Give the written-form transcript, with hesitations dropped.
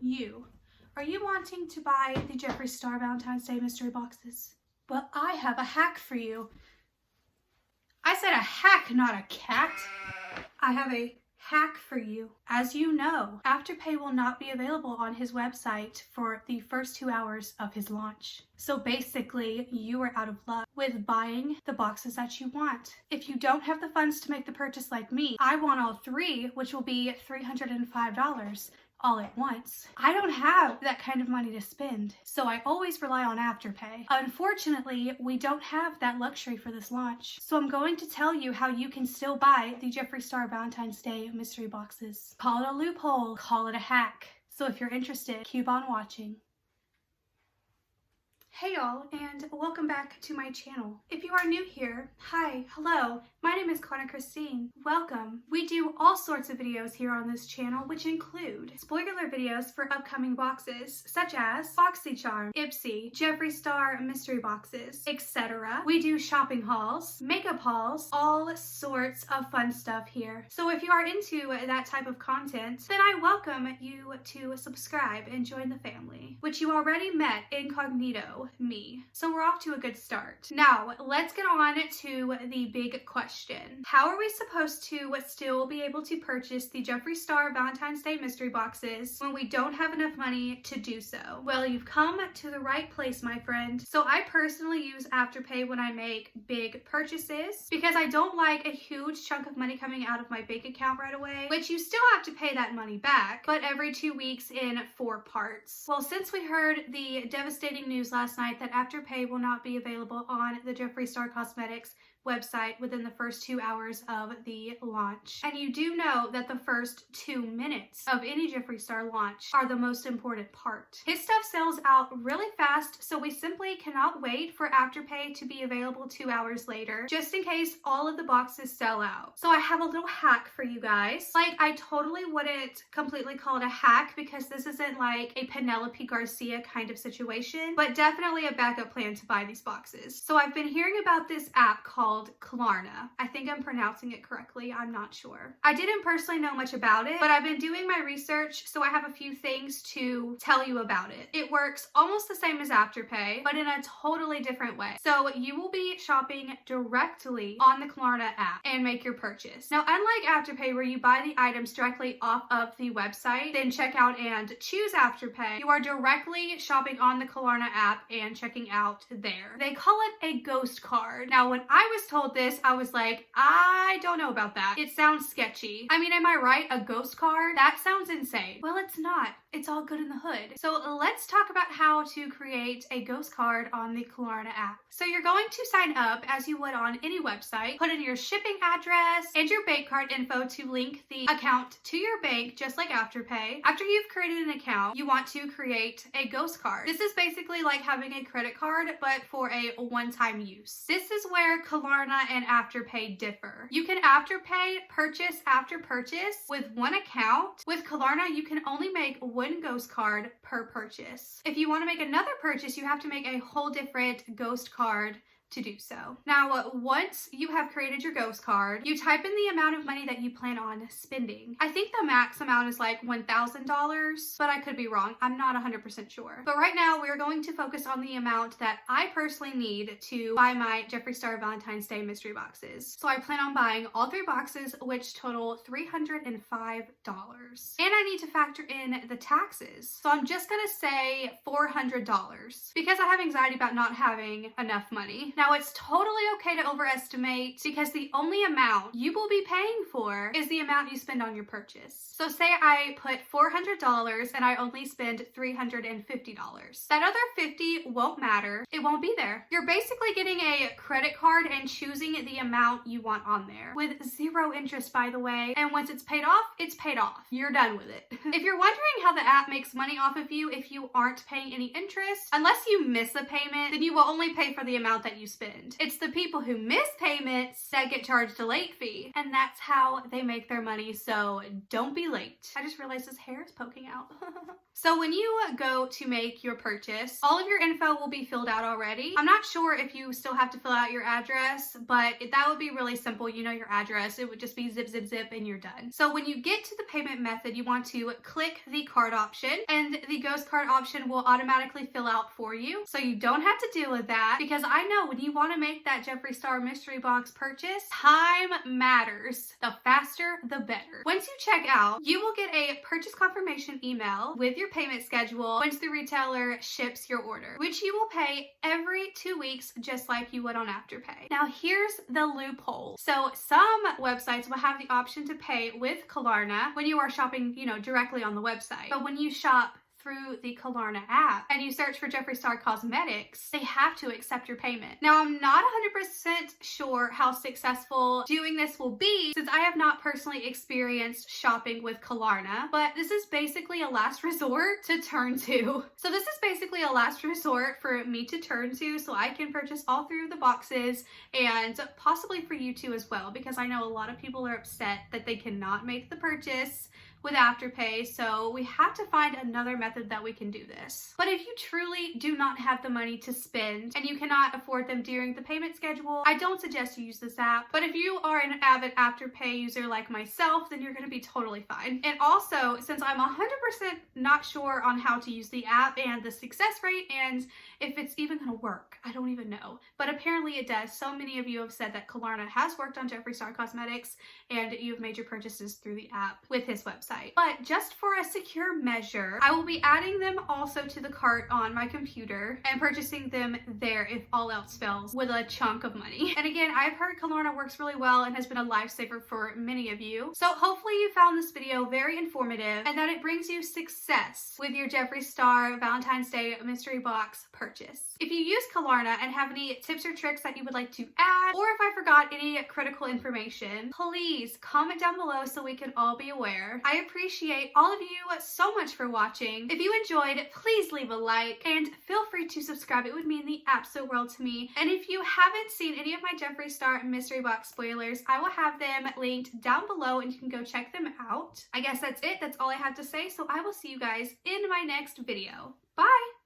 you. Are you wanting to buy the Jeffree Star Valentine's Day mystery boxes? Well, I have a hack for you. I said a hack, not a cat. I have a hack for you. As you know, Afterpay will not be available on his website for the first 2 hours of his launch. So basically, you are out of luck with buying the boxes that you want. If you don't have the funds to make the purchase like me, I want all three, which will be $305. All at once. I don't have that kind of money to spend, so I always rely on Afterpay. Unfortunately, we don't have that luxury for this launch, so I'm going to tell you how you can still buy the Jeffree Star Valentine's Day mystery boxes. Call it a loophole, call it a hack. So if you're interested, keep on watching. Hey y'all, and welcome back to my channel. If you are new here, hi, hello, my name is CONNORKRYSTYN. Welcome. We do all sorts of videos here on this channel, which include spoiler videos for upcoming boxes, such as Boxycharm, IPSY, Jeffree Star mystery boxes, etc. We do shopping hauls, makeup hauls, all sorts of fun stuff here. So if you are into that type of content, then I welcome you to subscribe and join the family, which you already met incognito. Me. So we're off to a good start. Now, let's get on to the big question. How are we supposed to still be able to purchase the Jeffree Star Valentine's Day mystery boxes when we don't have enough money to do so? Well, you've come to the right place, my friend. So I personally use Afterpay when I make big purchases because I don't like a huge chunk of money coming out of my bank account right away, which you still have to pay that money back, but every 2 weeks in 4 parts. Well, since we heard the devastating news last night that Afterpay will not be available on the Jeffree Star Cosmetics website within the first 2 hours of the launch. And you do know that the first 2 minutes of any Jeffree Star launch are the most important part. His stuff sells out really fast, so we simply cannot wait for Afterpay to be available 2 hours later, just in case all of the boxes sell out. So I have a little hack for you guys. Like, I totally wouldn't completely call it a hack because this isn't like a Penelope Garcia kind of situation, but definitely a backup plan to buy these boxes. So I've been hearing about this app called Klarna. I think I'm pronouncing it correctly. I'm not sure. I didn't personally know much about it, but I've been doing my research, so I have a few things to tell you about it. It works almost the same as Afterpay, but in a totally different way. So you will be shopping directly on the Klarna app and make your purchase. Now, unlike Afterpay, where you buy the items directly off of the website, then check out and choose Afterpay, you are directly shopping on the Klarna app and checking out there. They call it a ghost card. Now, when I was told this, I was like, I don't know about that. It sounds sketchy. I mean, am I right? A ghost card? That sounds insane. Well, it's not. It's all good in the hood. So let's talk about how to create a ghost card on the Klarna app. So you're going to sign up as you would on any website, put in your shipping address and your bank card info to link the account to your bank, just like Afterpay. After you've created an account, you want to create a ghost card. This is basically like having a credit card, but for a one-time use. This is where Klarna and Afterpay differ. You can Afterpay purchase after purchase with one account. With Klarna, you can only make one ghost card per purchase. If you want to make another purchase, you have to make a whole different ghost card to do so. Now, once you have created your ghost card, you type in the amount of money that you plan on spending. I think the max amount is like $1,000, but I could be wrong. I'm not 100% sure. But right now, we're going to focus on the amount that I personally need to buy my Jeffree Star Valentine's Day mystery boxes. So I plan on buying all 3 boxes, which total $305. And I need to factor in the taxes. So I'm just gonna say $400 because I have anxiety about not having enough money. Now, it's totally okay to overestimate because the only amount you will be paying for is the amount you spend on your purchase. So say I put $400 and I only spend $350. That other $50 won't matter. It won't be there. You're basically getting a credit card and choosing the amount you want on there with 0 interest, by the way. And once it's paid off, it's paid off. You're done with it. If you're wondering how the app makes money off of you if you aren't paying any interest, unless you miss a payment, then you will only pay for the amount that you spend. It's the people who miss payments that get charged a late fee, and that's how they make their money, so don't be late. I just realized his hair is poking out. So when you go to make your purchase, all of your info will be filled out already. I'm not sure if you still have to fill out your address, but that would be really simple. You know your address. It would just be zip, zip, zip, and you're done. So when you get to the payment method, you want to click the card option, and the ghost card option will automatically fill out for you. So you don't have to deal with that, because I know when you want to make that Jeffree Star mystery box purchase, time matters. The faster, the better. Once you check out, you will get a purchase confirmation email with your payment schedule once the retailer ships your order, which you will pay every 2 weeks, just like you would on Afterpay. Now here's the loophole. So some websites will have the option to pay with Klarna when you are shopping, you know, directly on the website. But when you shop through the Klarna app and you search for Jeffree Star Cosmetics, they have to accept your payment. Now, I'm not 100% sure how successful doing this will be, since I have not personally experienced shopping with Klarna, but this is basically a last resort to turn to. So this is basically a last resort for me to turn to so I can purchase all 3 of the boxes, and possibly for you too as well, because I know a lot of people are upset that they cannot make the purchase with Afterpay, so we have to find another method that we can do this. But if you truly do not have the money to spend and you cannot afford them during the payment schedule, I don't suggest you use this app. But if you are an avid Afterpay user like myself, then you're going to be totally fine. And also, since I'm 100% not sure on how to use the app and the success rate and if it's even going to work, I don't even know. But apparently it does. So many of you have said that Klarna has worked on Jeffree Star Cosmetics and you've made your purchases through the app with his website. But just for a secure measure, I will be adding them also to the cart on my computer and purchasing them there if all else fails with a chunk of money. And again, I've heard Klarna works really well and has been a lifesaver for many of you. So hopefully you found this video very informative and that it brings you success with your Jeffree Star Valentine's Day mystery box purchase. If you use Klarna and have any tips or tricks that you would like to add, or if I forgot any critical information, please comment down below so we can all be aware. I appreciate all of you so much for watching. If you enjoyed, please leave a like and feel free to subscribe. It would mean the absolute world to me. And if you haven't seen any of my Jeffree Star mystery box spoilers, I will have them linked down below and you can go check them out. I guess that's it. That's all I have to say. So I will see you guys in my next video. Bye!